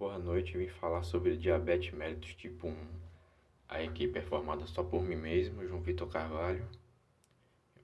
Boa noite, eu vim falar sobre diabetes mellitus tipo 1. A equipe é formada só por mim mesmo, João Vitor Carvalho.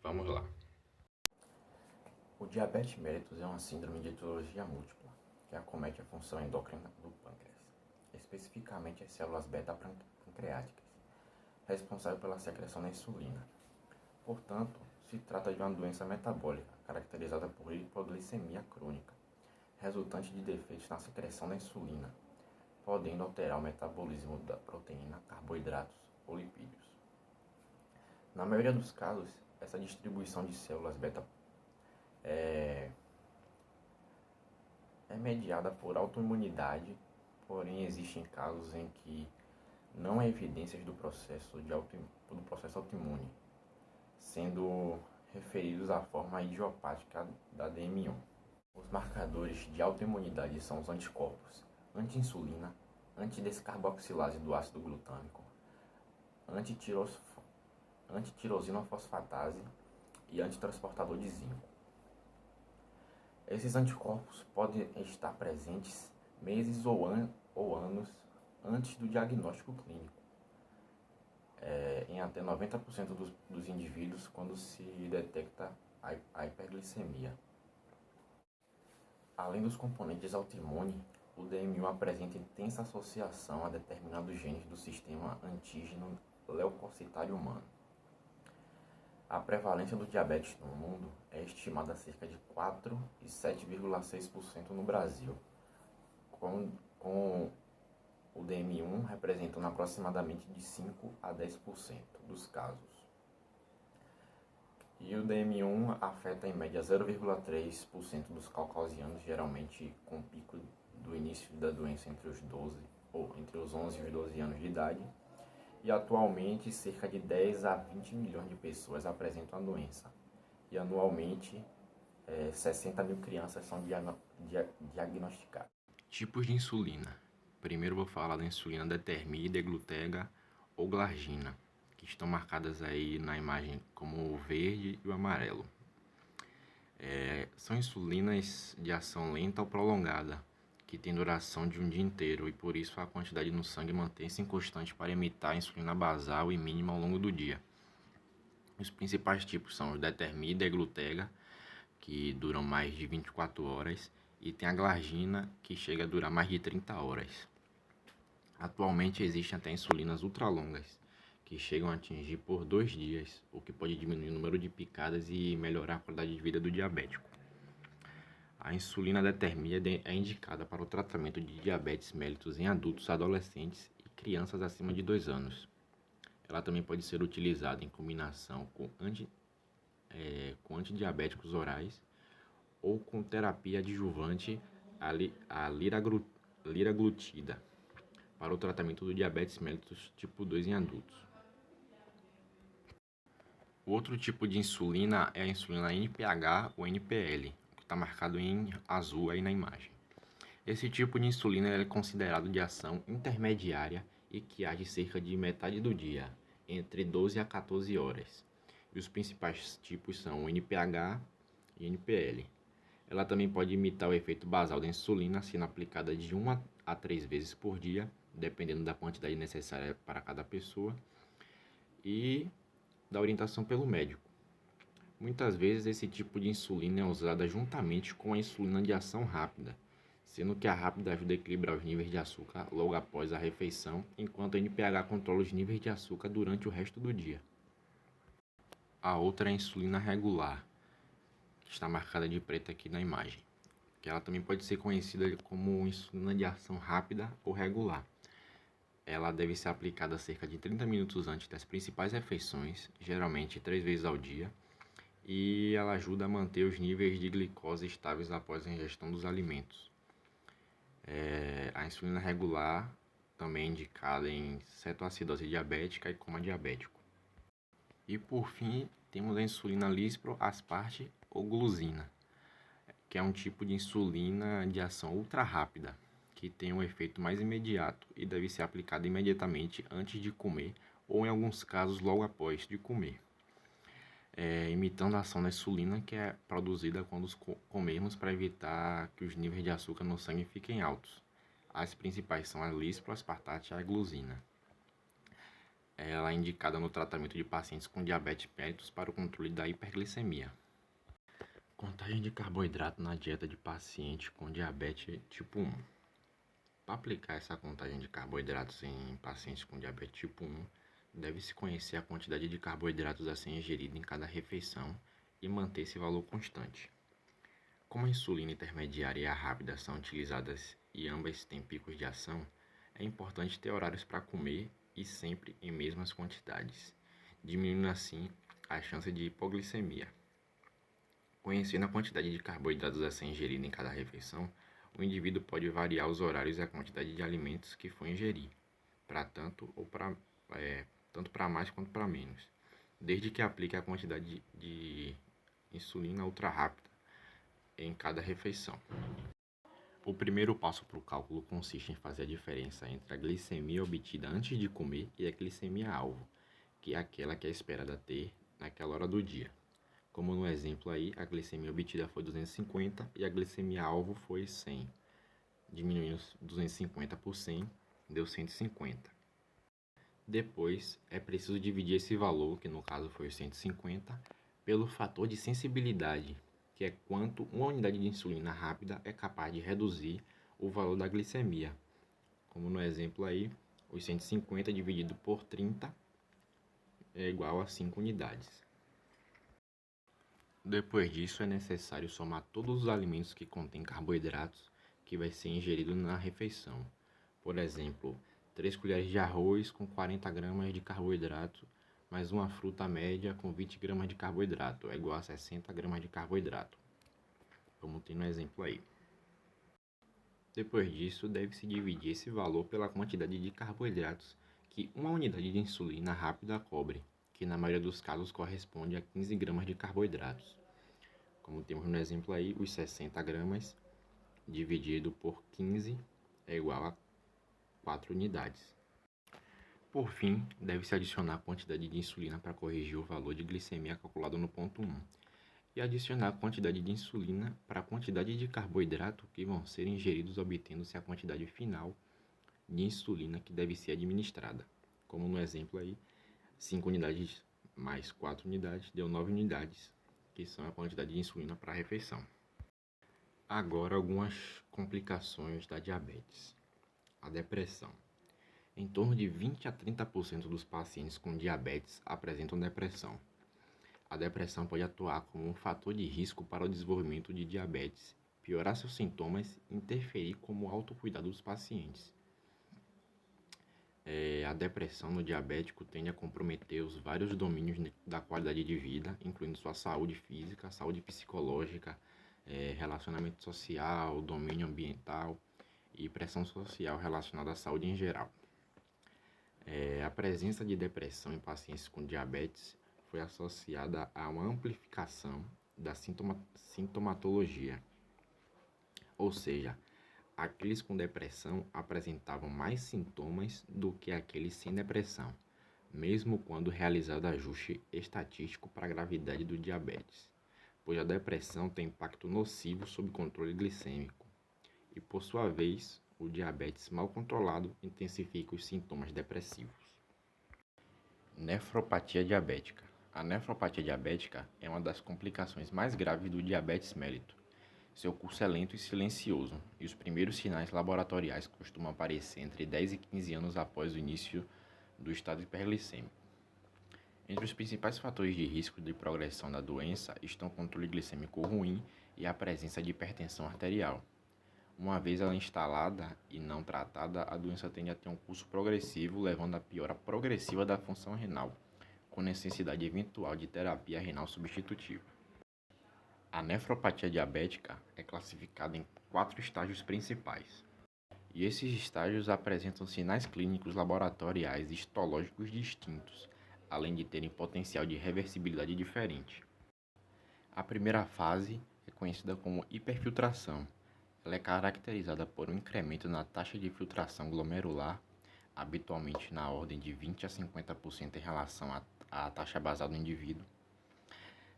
Vamos lá. O diabetes mellitus é uma síndrome de etiologia múltipla, que acomete a função endócrina do pâncreas, especificamente as células beta-pancreáticas, responsável pela secreção da insulina. Portanto, se trata de uma doença metabólica, caracterizada por hipoglicemia crônica, resultante de defeitos na secreção da insulina, podendo alterar o metabolismo da proteína, carboidratos ou lipídios. Na maioria dos casos, essa distribuição de células beta é mediada por autoimunidade, porém existem casos em que não há evidências do processo autoimune, sendo referidos à forma idiopática da DM1. Os marcadores de autoimunidade são os anticorpos anti-insulina, antidescarboxilase do ácido glutâmico, antitirosina fosfatase e antitransportador de zinco. Esses anticorpos podem estar presentes meses ou anos antes do diagnóstico clínico, em até 90% dos indivíduos quando se detecta a hiperglicemia. Além dos componentes autoimunes, o DM1 apresenta intensa associação a determinados genes do sistema antígeno leucocitário humano. A prevalência do diabetes no mundo é estimada a cerca de 4 e 7,6% no Brasil, com o DM1 representando aproximadamente de 5 a 10% dos casos. E o DM1 afeta em média 0,3% dos caucasianos, geralmente com pico do início da doença entre os 11 e os 12 anos de idade. E atualmente cerca de 10 a 20 milhões de pessoas apresentam a doença. E anualmente 60 mil crianças são diagnosticadas. Tipos de insulina. Primeiro vou falar da insulina determida, glutega ou glargina, que estão marcadas aí na imagem como o verde e o amarelo. São insulinas de ação lenta ou prolongada, que tem duração de um dia inteiro e por isso a quantidade no sangue mantém-se constante para imitar a insulina basal e mínima ao longo do dia. Os principais tipos são os determida e glutega, que duram mais de 24 horas, e tem a glargina, que chega a durar mais de 30 horas. Atualmente existem até insulinas ultralongas, que chegam a atingir por 2 dias, o que pode diminuir o número de picadas e melhorar a qualidade de vida do diabético. A insulina determida é indicada para o tratamento de diabetes mellitus em adultos, adolescentes e crianças acima de 2 anos. Ela também pode ser utilizada em combinação com antidiabéticos orais ou com terapia adjuvante a liraglutida para o tratamento do diabetes mellitus tipo 2 em adultos. O outro tipo de insulina é a insulina NPH ou NPL, que está marcado em azul aí na imagem. Esse tipo de insulina é considerado de ação intermediária e que age cerca de metade do dia, entre 12 a 14 horas. E os principais tipos são o NPH e NPL. Ela também pode imitar o efeito basal da insulina, sendo aplicada de 1 a 3 vezes por dia, dependendo da quantidade necessária para cada pessoa, e da orientação pelo médico. Muitas vezes esse tipo de insulina é usada juntamente com a insulina de ação rápida, sendo que a rápida ajuda a equilibrar os níveis de açúcar logo após a refeição, enquanto a NPH controla os níveis de açúcar durante o resto do dia. A outra é a insulina regular, que está marcada de preto aqui na imagem, que ela também pode ser conhecida como insulina de ação rápida ou regular. Ela deve ser aplicada cerca de 30 minutos antes das principais refeições, geralmente 3 vezes ao dia, e ela ajuda a manter os níveis de glicose estáveis após a ingestão dos alimentos. A insulina regular também é indicada em cetoacidose diabética e coma diabético. E por fim, temos a insulina lispro, asparte ou glusina, que é um tipo de insulina de ação ultra rápida, que tem um efeito mais imediato e deve ser aplicada imediatamente antes de comer ou em alguns casos logo após de comer, imitando a ação da insulina que é produzida quando comermos para evitar que os níveis de açúcar no sangue fiquem altos. As principais são a líspro, aspartate e a glusina. Ela é indicada no tratamento de pacientes com diabetes mellitus para o controle da hiperglicemia. Contagem de carboidrato na dieta de paciente com diabetes tipo 1. Para aplicar essa contagem de carboidratos em pacientes com diabetes tipo 1, deve-se conhecer a quantidade de carboidratos a ser ingerida em cada refeição e manter esse valor constante. Como a insulina intermediária e a rápida são utilizadas e ambas têm picos de ação, é importante ter horários para comer e sempre em mesmas quantidades, diminuindo assim a chance de hipoglicemia. Conhecendo a quantidade de carboidratos a ser ingerida em cada refeição, o indivíduo pode variar os horários e a quantidade de alimentos que for ingerir, tanto para mais quanto para menos, desde que aplique a quantidade de insulina ultra rápida em cada refeição. O primeiro passo para o cálculo consiste em fazer a diferença entre a glicemia obtida antes de comer e a glicemia alvo, que é aquela que é esperada ter naquela hora do dia. Como no exemplo aí, a glicemia obtida foi 250 e a glicemia alvo foi 100. Diminuindo 250 por 100, deu 150. Depois, é preciso dividir esse valor, que no caso foi 150, pelo fator de sensibilidade, que é quanto uma unidade de insulina rápida é capaz de reduzir o valor da glicemia. Como no exemplo aí, os 150 dividido por 30 é igual a 5 unidades. Depois disso, é necessário somar todos os alimentos que contêm carboidratos que vai ser ingerido na refeição. Por exemplo, 3 colheres de arroz com 40 gramas de carboidrato, mais uma fruta média com 20 gramas de carboidrato, é igual a 60 gramas de carboidrato, como tem no exemplo aí. Depois disso, deve-se dividir esse valor pela quantidade de carboidratos que uma unidade de insulina rápida cobre, que na maioria dos casos corresponde a 15 gramas de carboidratos. Como temos no exemplo aí, os 60 gramas dividido por 15 é igual a 4 unidades. Por fim, deve-se adicionar a quantidade de insulina para corrigir o valor de glicemia calculado no ponto 1 e adicionar a quantidade de insulina para a quantidade de carboidrato que vão ser ingeridos, obtendo-se a quantidade final de insulina que deve ser administrada. Como no exemplo aí, 5 unidades mais 4 unidades deu 9 unidades, que são a quantidade de insulina para a refeição. Agora, algumas complicações da diabetes. A depressão. Em torno de 20 a 30% dos pacientes com diabetes apresentam depressão. A depressão pode atuar como um fator de risco para o desenvolvimento de diabetes, piorar seus sintomas e interferir como o autocuidado dos pacientes. A depressão no diabético tende a comprometer os vários domínios da qualidade de vida, incluindo sua saúde física, saúde psicológica, relacionamento social, domínio ambiental e pressão social relacionada à saúde em geral. A presença de depressão em pacientes com diabetes foi associada a uma amplificação da sintomatologia, ou seja, aqueles com depressão apresentavam mais sintomas do que aqueles sem depressão, mesmo quando realizado ajuste estatístico para a gravidade do diabetes, pois a depressão tem impacto nocivo sobre o controle glicêmico e, por sua vez, o diabetes mal controlado intensifica os sintomas depressivos. Nefropatia diabética. A nefropatia diabética é uma das complicações mais graves do diabetes mellitus. Seu curso é lento e silencioso, e os primeiros sinais laboratoriais costumam aparecer entre 10 e 15 anos após o início do estado hiperglicêmico. Entre os principais fatores de risco de progressão da doença estão o controle glicêmico ruim e a presença de hipertensão arterial. Uma vez ela instalada e não tratada, a doença tende a ter um curso progressivo, levando à piora progressiva da função renal, com necessidade eventual de terapia renal substitutiva. A nefropatia diabética é classificada em 4 estágios principais, e esses estágios apresentam sinais clínicos laboratoriais e histológicos distintos, além de terem potencial de reversibilidade diferente. A primeira fase é conhecida como hiperfiltração. Ela é caracterizada por um incremento na taxa de filtração glomerular, habitualmente na ordem de 20 a 50% em relação à taxa basal do indivíduo.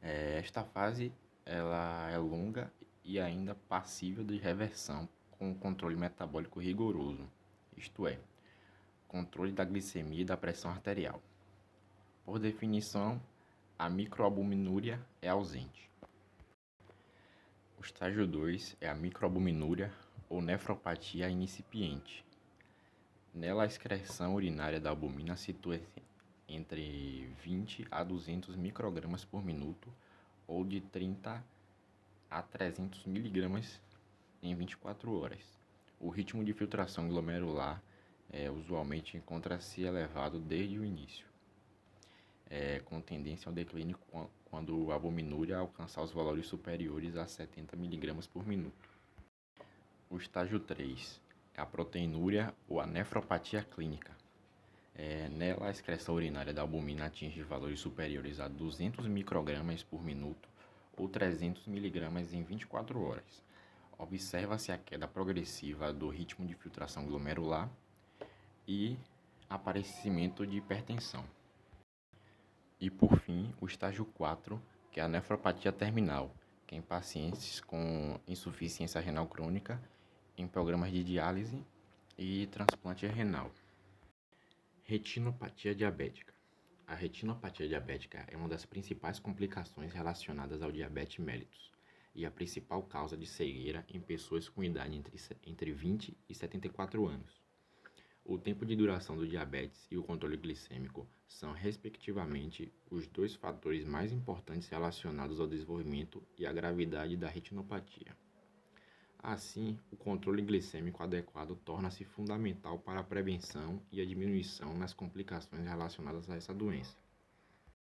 Esta fase ela é longa e ainda passível de reversão com o controle metabólico rigoroso, isto é, controle da glicemia e da pressão arterial. Por definição, a microalbuminúria é ausente. O estágio 2 é a microalbuminúria ou nefropatia incipiente. Nela, a excreção urinária da albumina situa-se entre 20 a 200 microgramas por minuto ou de 30 a 300 miligramas em 24 horas. O ritmo de filtração glomerular usualmente encontra-se elevado desde o início, com tendência ao declínio quando a albuminúria alcançar os valores superiores a 70 miligramas por minuto. O estágio 3 é a proteinúria ou a nefropatia clínica. Nela, a excreção urinária da albumina atinge valores superiores a 200 microgramas por minuto ou 300 miligramas em 24 horas. Observa-se a queda progressiva do ritmo de filtração glomerular e aparecimento de hipertensão. E, por fim, o estágio 4, que é a nefropatia terminal, que é em pacientes com insuficiência renal crônica, em programas de diálise e transplante renal. Retinopatia diabética. A retinopatia diabética é uma das principais complicações relacionadas ao diabetes mellitus e a principal causa de cegueira em pessoas com idade entre 20 e 74 anos. O tempo de duração do diabetes e o controle glicêmico são, respectivamente, os dois fatores mais importantes relacionados ao desenvolvimento e à gravidade da retinopatia. Assim, o controle glicêmico adequado torna-se fundamental para a prevenção e a diminuição nas complicações relacionadas a essa doença.